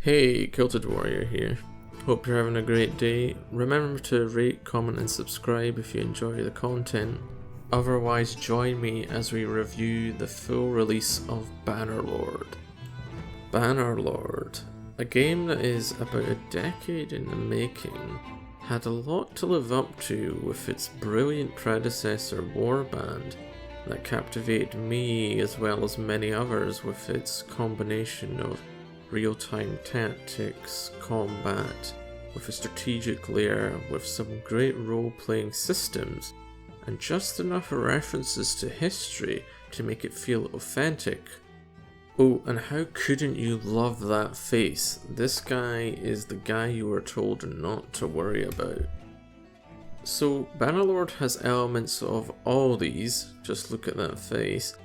Hey, Kilted Warrior here. Hope you're having a great day. Remember to rate, comment and subscribe if you enjoy the content. Otherwise, join me as we review the full release of Bannerlord. Bannerlord, a game that is about a decade in the making, had a lot to live up to with its brilliant predecessor Warband that captivated me as well as many others with its combination of real-time tactics, combat, with a strategic layer, with some great role-playing systems, and just enough references to history to make it feel authentic. Oh, and how couldn't you love that face? This guy is the guy you were told not to worry about. So, Bannerlord has elements of all these, just look at that face,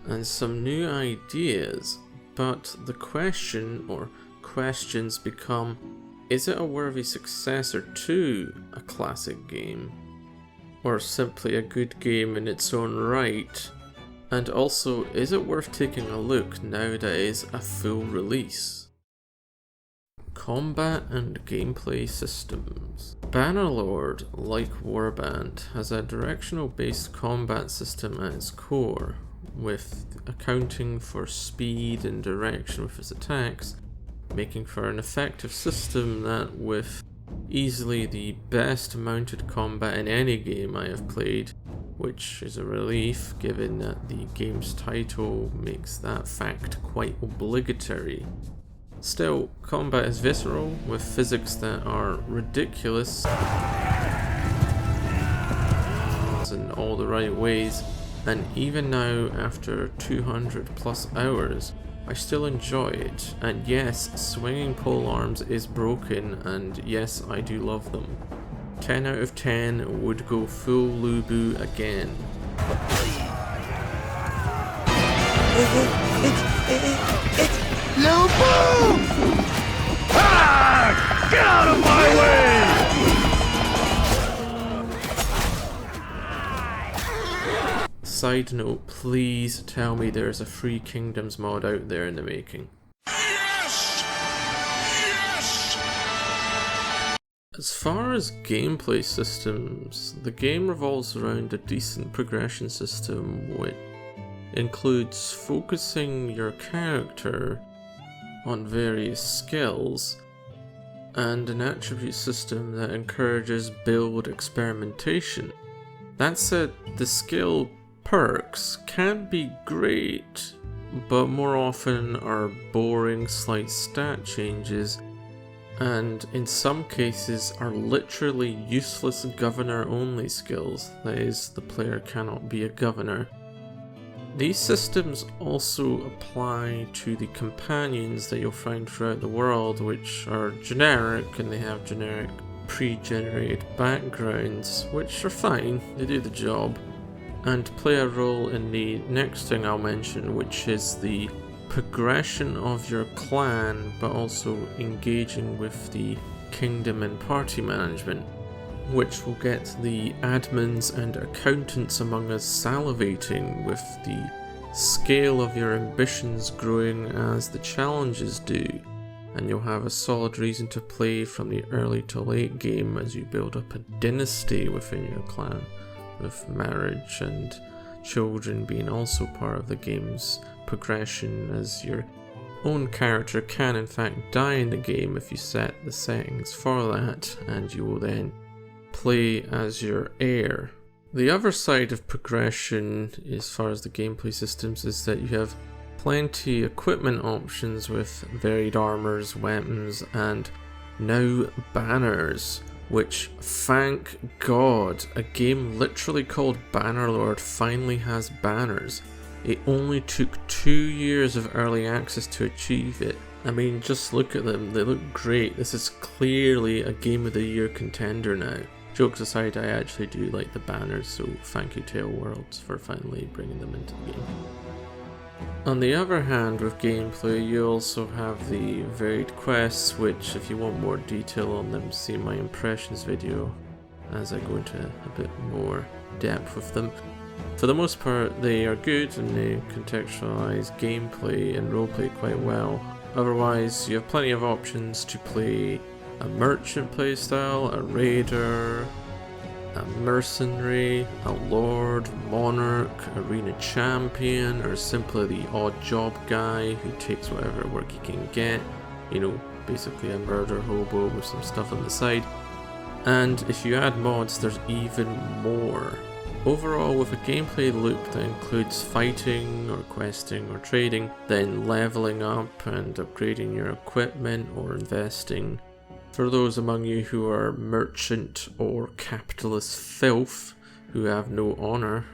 and some new ideas. But the question, or questions become, is it a worthy successor to a classic game? Or simply a good game in its own right? And also, is it worth taking a look now that it is a full release? Combat and gameplay systems. Bannerlord, like Warband, has a directional based combat system at its core, with accounting for speed and direction with its attacks, making for an effective system that, with easily the best mounted combat in any game I have played, which is a relief given that the game's title makes that fact quite obligatory. Still, combat is visceral, with physics that are ridiculous in all the right ways. And even now, after 200 plus hours, I still enjoy it. And yes, swinging pole arms is broken, and yes, I do love them. 10 out of 10 would go full Lubu again. It's Lubu! Ah! Get out of my way! Side note, please tell me there's a Free Kingdoms mod out there in the making. Yes! Yes! As far as gameplay systems, the game revolves around a decent progression system which includes focusing your character on various skills, and an attribute system that encourages build experimentation. That said, the skill perks can be great, but more often are boring slight stat changes, and in some cases are literally useless governor-only skills, that is, the player cannot be a governor. These systems also apply to the companions that you'll find throughout the world, which are generic, and they have generic pre-generated backgrounds, which are fine, they do the job, and play a role in the next thing I'll mention, which is the progression of your clan, but also engaging with the kingdom and party management, which will get the admins and accountants among us salivating with the scale of your ambitions growing as the challenges do, and you'll have a solid reason to play from the early to late game as you build up a dynasty within your clan, with marriage and children being also part of the game's progression, as your own character can in fact die in the game if you set the settings for that, and you will then play as your heir. The other side of progression as far as the gameplay systems is that you have plenty equipment options with varied armors, weapons, and now banners, which, thank God, a game literally called Bannerlord finally has banners. It only took 2 years of early access to achieve it. I mean, just look at them, they look great. This is clearly a Game of the Year contender now. Jokes aside, I actually do like the banners, so thank you to Worlds for finally bringing them into the game. On the other hand, with gameplay, you also have the varied quests, which, if you want more detail on them, see my impressions video as I go into a bit more depth with them. For the most part, they are good and they contextualize gameplay and roleplay quite well. Otherwise, you have plenty of options to play a merchant playstyle, a raider, a mercenary, a lord, monarch, arena champion, or simply the odd job guy who takes whatever work he can get. You know, basically a murder hobo with some stuff on the side. And if you add mods, there's even more. Overall, with a gameplay loop that includes fighting, or questing, or trading, then leveling up and upgrading your equipment or investing. For those among you who are merchant or capitalist filth, who have no honour,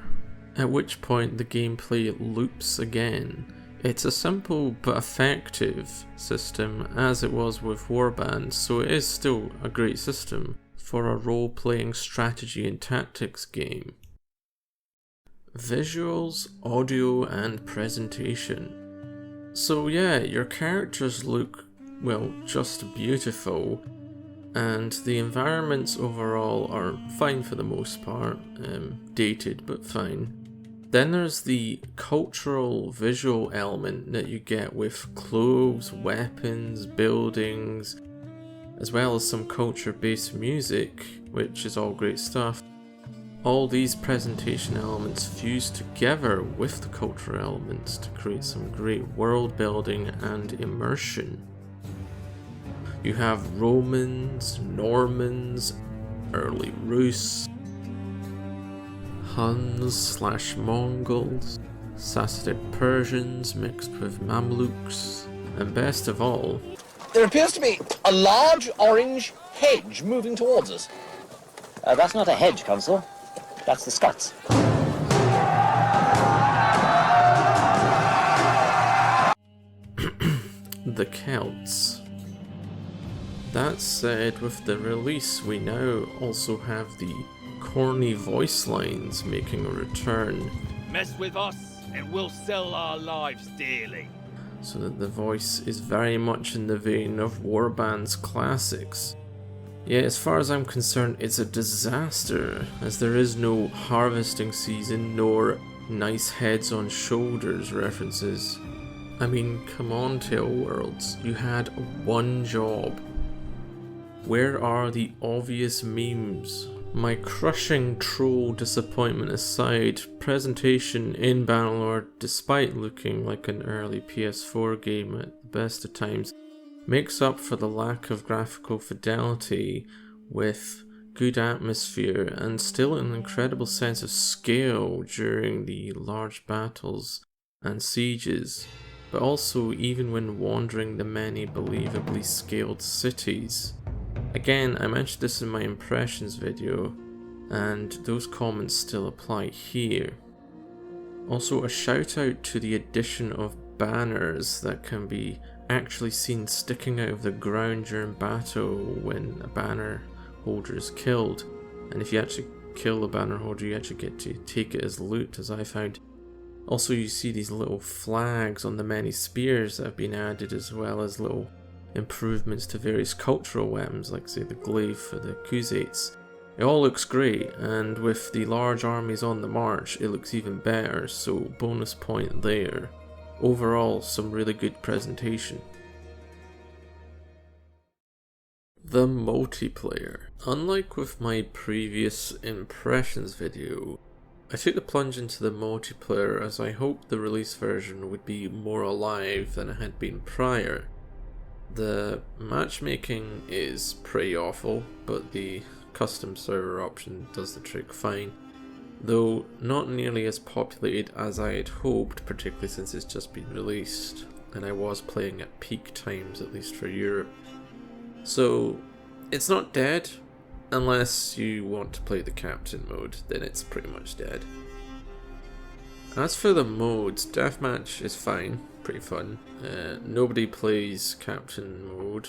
at which point the gameplay loops again. It's a simple but effective system, as it was with Warband, so it is still a great system for a role-playing strategy and tactics game. Visuals, audio, and presentation. So yeah, your characters look, well, just beautiful, and the environments overall are fine for the most part, dated but fine. Then there's the cultural visual element that you get with clothes, weapons, buildings, as well as some culture-based music, which is all great stuff. All these presentation elements fuse together with the cultural elements to create some great world building and immersion. You have Romans, Normans, early Rus, Huns/Mongols, Sassanid Persians mixed with Mamluks, and best of all, there appears to be a large orange hedge moving towards us. That's not a hedge, Consul. That's the Scots. the Celts. That said, with the release, we now also have the corny voice lines making a return. Mess with us and we'll sell our lives dearly. So that the voice is very much in the vein of Warband's classics. Yeah, as far as I'm concerned, it's a disaster, as there is no harvesting season nor nice heads on shoulders references. I mean, come on, Tale Worlds, you had one job. Where are the obvious memes? My crushing troll disappointment aside, presentation in Bannerlord, despite looking like an early PS4 game at the best of times, makes up for the lack of graphical fidelity with good atmosphere and still an incredible sense of scale during the large battles and sieges, but also even when wandering the many believably scaled cities. Again, I mentioned this in my impressions video, and those comments still apply here. Also, a shout out to the addition of banners that can be actually seen sticking out of the ground during battle when a banner holder is killed. And if you actually kill a banner holder, you actually get to take it as loot, as I found. Also, you see these little flags on the many spears that have been added, as well as little improvements to various cultural weapons, like say the glaive or the Khuzaits. It all looks great, and with the large armies on the march, it looks even better, so bonus point there. Overall, some really good presentation. The multiplayer. Unlike with my previous impressions video, I took the plunge into the multiplayer as I hoped the release version would be more alive than it had been prior. The matchmaking is pretty awful, but the custom server option does the trick fine, though not nearly as populated as I had hoped, particularly since it's just been released, and I was playing at peak times, at least for Europe. So it's not dead, unless you want to play the captain mode, then it's pretty much dead. As for the modes, deathmatch is fine, pretty fun. Nobody plays captain mode,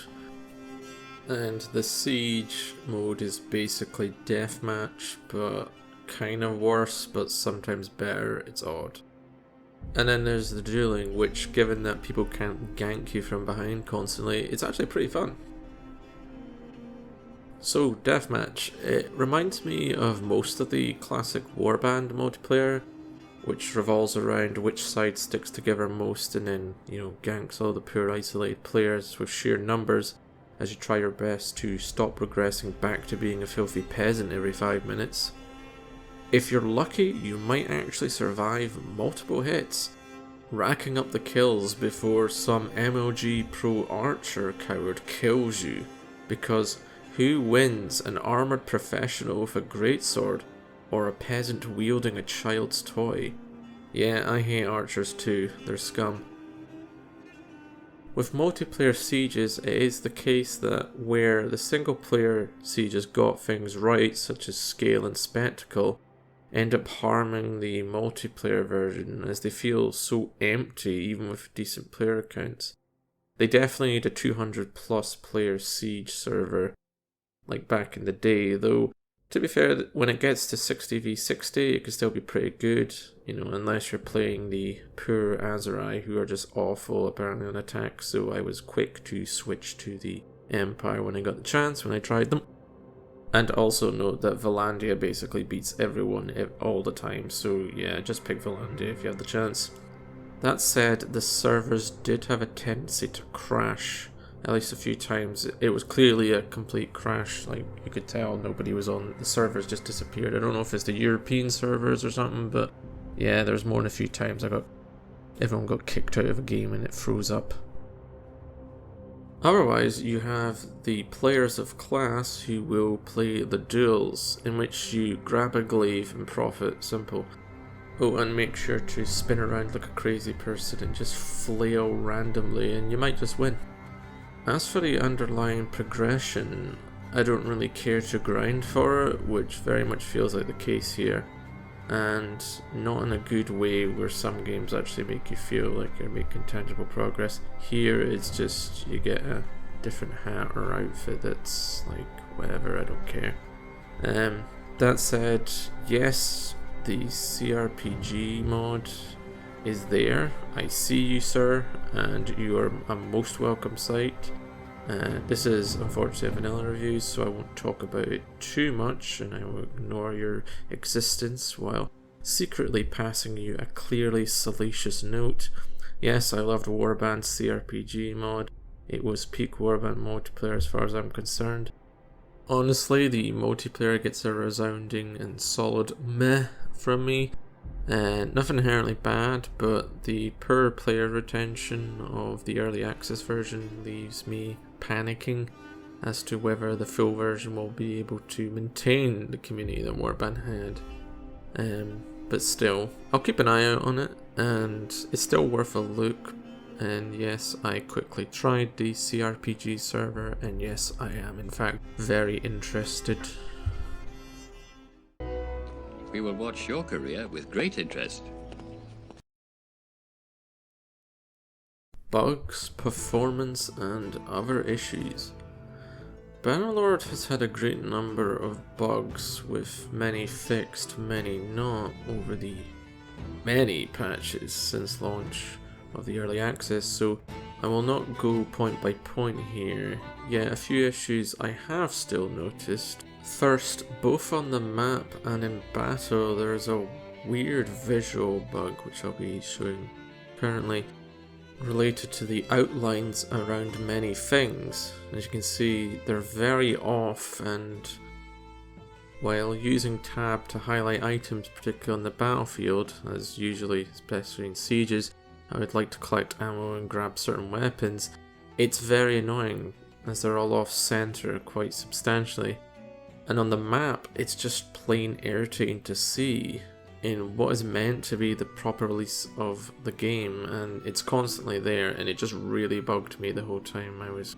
and the siege mode is basically deathmatch, but kind of worse, but sometimes better. It's odd. And then there's the dueling, which, given that people can't gank you from behind constantly, it's actually pretty fun. So deathmatch, it reminds me of most of the classic Warband multiplayer, which revolves around which side sticks together most and then, ganks all the poor isolated players with sheer numbers as you try your best to stop regressing back to being a filthy peasant every 5 minutes. If you're lucky, you might actually survive multiple hits, racking up the kills before some MLG pro archer coward kills you, because who wins, an armoured professional with a greatsword or a peasant wielding a child's toy? Yeah, I hate archers too, they're scum. With multiplayer sieges, it is the case that where the single player sieges got things right, such as scale and spectacle, end up harming the multiplayer version as they feel so empty even with decent player counts. They definitely need a 200 plus player siege server like back in the day, though to be fair, when it gets to 60v60 it can still be pretty good, unless you're playing the poor Azurai who are just awful apparently on attack, so I was quick to switch to the Empire when I got the chance, when I tried them. And also note that Valandia basically beats everyone all the time, so yeah, just pick Valandia if you have the chance. That said, the servers did have a tendency to crash, at least a few times. It was clearly a complete crash, like you could tell nobody was on, the servers just disappeared. I don't know if it's the European servers or something, but yeah, there's more than a few times everyone got kicked out of a game and it froze up. Otherwise, you have the players of class who will play the duels, in which you grab a glaive and profit, simple. Oh, and make sure to spin around like a crazy person and just flail randomly and you might just win. As for the underlying progression, I don't really care to grind for it, which very much feels like the case here. And not in a good way where some games actually make you feel like you're making tangible progress. Here it's just you get a different hat or outfit that's like whatever, I don't care. That said, yes, the CRPG mod is there. I see you, sir, and you are a most welcome sight. This is unfortunately a vanilla review, so I won't talk about it too much, and I will ignore your existence while secretly passing you a clearly salacious note. Yes, I loved Warband's CRPG mod. It was peak Warband multiplayer as far as I'm concerned. Honestly, the multiplayer gets a resounding and solid meh from me. Nothing inherently bad, but the per player retention of the early access version leaves me panicking as to whether the full version will be able to maintain the community that Warband had. But still, I'll keep an eye out on it, and it's still worth a look. And yes, I quickly tried the CRPG server, and yes, I am in fact very interested. We will watch your career with great interest. Bugs, performance, and other issues. Bannerlord has had a great number of bugs, with many fixed, many not, over the many patches since launch of the early access, so I will not go point by point here. Yet a few issues I have still noticed. First, both on the map and in battle there is a weird visual bug which I'll be showing currently, related to the outlines around many things. As you can see, they're very off, and while using tab to highlight items, particularly on the battlefield, as usually, especially in sieges, I would like to collect ammo and grab certain weapons, it's very annoying as they're all off center quite substantially. And on the map, it's just plain irritating to see in what is meant to be the proper release of the game, and it's constantly there, and it just really bugged me the whole time I was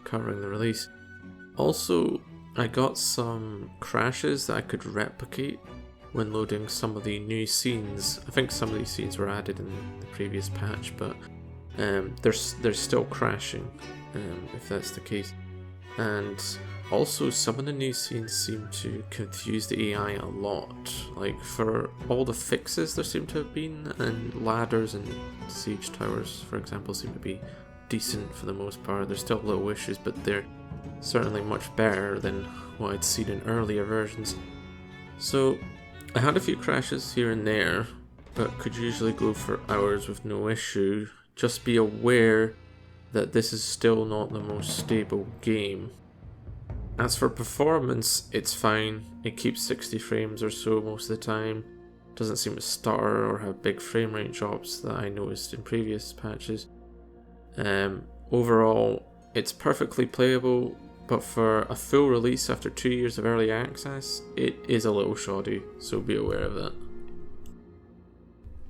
covering the release. Also, I got some crashes that I could replicate when loading some of the new scenes. I think some of these scenes were added in the previous patch, but they're still crashing, if that's the case. And also, some of the new scenes seem to confuse the AI a lot. Like, for all the fixes there seem to have been, and ladders and siege towers, for example, seem to be decent for the most part. There's still little issues, but they're certainly much better than what I'd seen in earlier versions. So, I had a few crashes here and there, but could usually go for hours with no issue. Just be aware that this is still not the most stable game. As for performance, it's fine. It keeps 60 frames or so most of the time. Doesn't seem to stutter or have big frame rate drops that I noticed in previous patches. Overall, it's perfectly playable, but for a full release after 2 years of early access, it is a little shoddy, so be aware of that.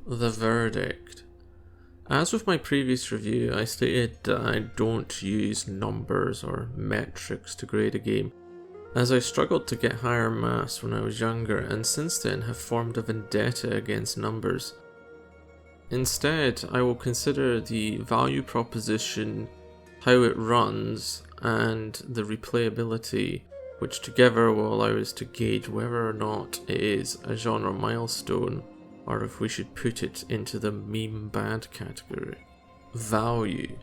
The verdict. As with my previous review, I stated that I don't use numbers or metrics to grade a game, as I struggled to get higher maths when I was younger, and since then have formed a vendetta against numbers. Instead, I will consider the value proposition, how it runs, and the replayability, which together will allow us to gauge whether or not it is a genre milestone, or if we should put it into the meme bad category. Value.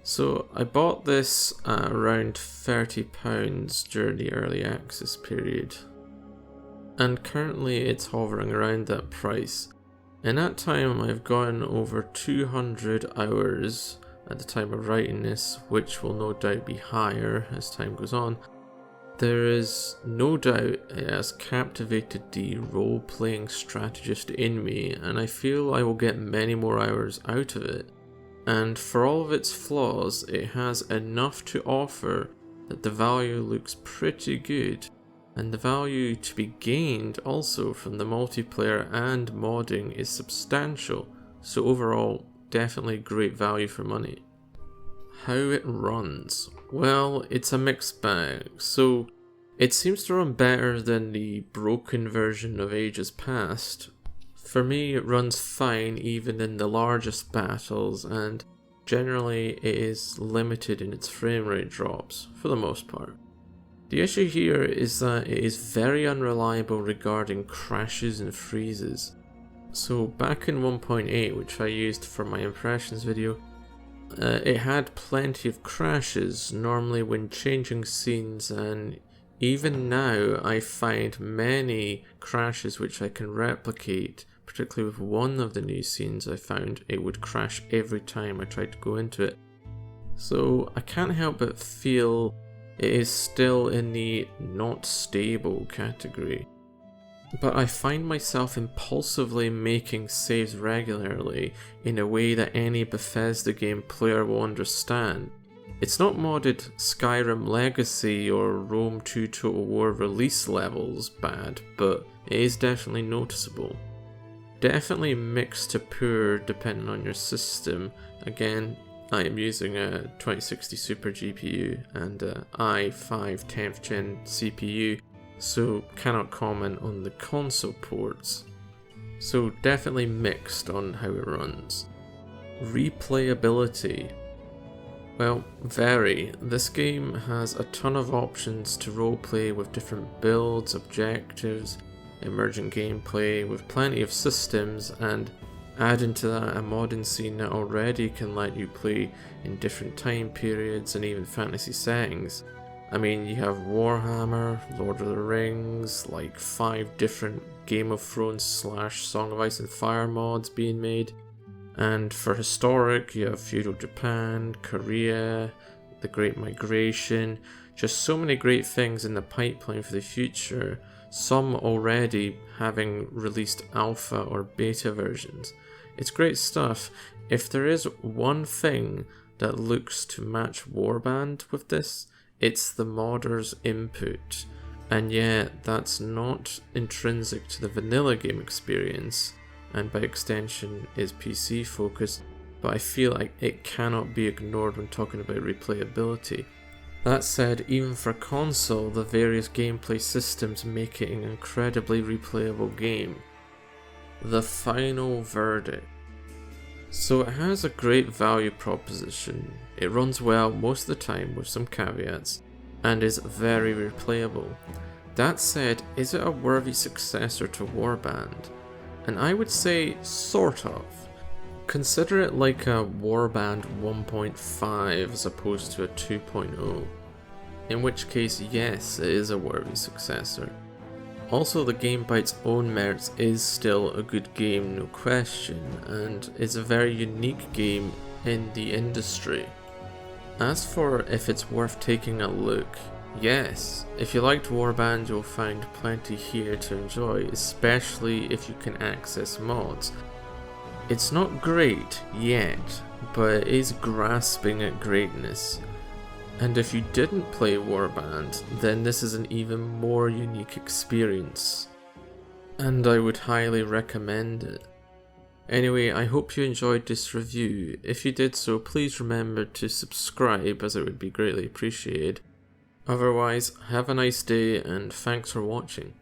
So I bought this at around £30 during the early access period, and currently it's hovering around that price. In that time I've gone over 200 hours at the time of writing this, which will no doubt be higher as time goes on. There is no doubt it has captivated the role-playing strategist in me, and I feel I will get many more hours out of it. And for all of its flaws, it has enough to offer that the value looks pretty good, and the value to be gained also from the multiplayer and modding is substantial, so overall, definitely great value for money. How it runs. Well, it's a mixed bag, so it seems to run better than the broken version of Ages Past. For me, it runs fine even in the largest battles, and generally it is limited in its frame rate drops, for the most part. The issue here is that it is very unreliable regarding crashes and freezes. So back in 1.8, which I used for my impressions video, it had plenty of crashes, normally when changing scenes, and even now I find many crashes which I can replicate, particularly with one of the new scenes I found it would crash every time I tried to go into it. So I can't help but feel it is still in the not stable category. But I find myself impulsively making saves regularly in a way that any Bethesda game player will understand. It's not modded Skyrim Legacy or Rome 2 Total War release levels bad, but it is definitely noticeable. Definitely mixed to poor depending on your system. Again, I am using a 2060 Super GPU and a i5 10th gen CPU, so cannot comment on the console ports. So definitely mixed on how it runs. Replayability. Well, very. This game has a ton of options to roleplay with different builds, objectives, emergent gameplay with plenty of systems, and add into that a modding scene that already can let you play in different time periods and even fantasy settings. I mean, you have Warhammer, Lord of the Rings, like 5 different Game of Thrones / Song of Ice and Fire mods being made. And for historic, you have feudal Japan, Korea, the Great Migration, just so many great things in the pipeline for the future, some already having released alpha or beta versions. It's great stuff. If there is one thing that looks to match Warband with this, it's the modder's input, and yet that's not intrinsic to the vanilla game experience, and by extension is PC focused, but I feel like it cannot be ignored when talking about replayability. That said, even for console, the various gameplay systems make it an incredibly replayable game. The final verdict. So it has a great value proposition, it runs well most of the time with some caveats, and is very replayable. That said, is it a worthy successor to Warband? And I would say sort of. Consider it like a Warband 1.5 as opposed to a 2.0. In which case, yes, it is a worthy successor. Also, the game by its own merits is still a good game, no question, and is a very unique game in the industry. As for if it's worth taking a look, yes, if you liked Warband you'll find plenty here to enjoy, especially if you can access mods. It's not great yet, but it is grasping at greatness. And if you didn't play Warband, then this is an even more unique experience. And I would highly recommend it. Anyway, I hope you enjoyed this review. If you did so, please remember to subscribe, as it would be greatly appreciated. Otherwise, have a nice day and thanks for watching.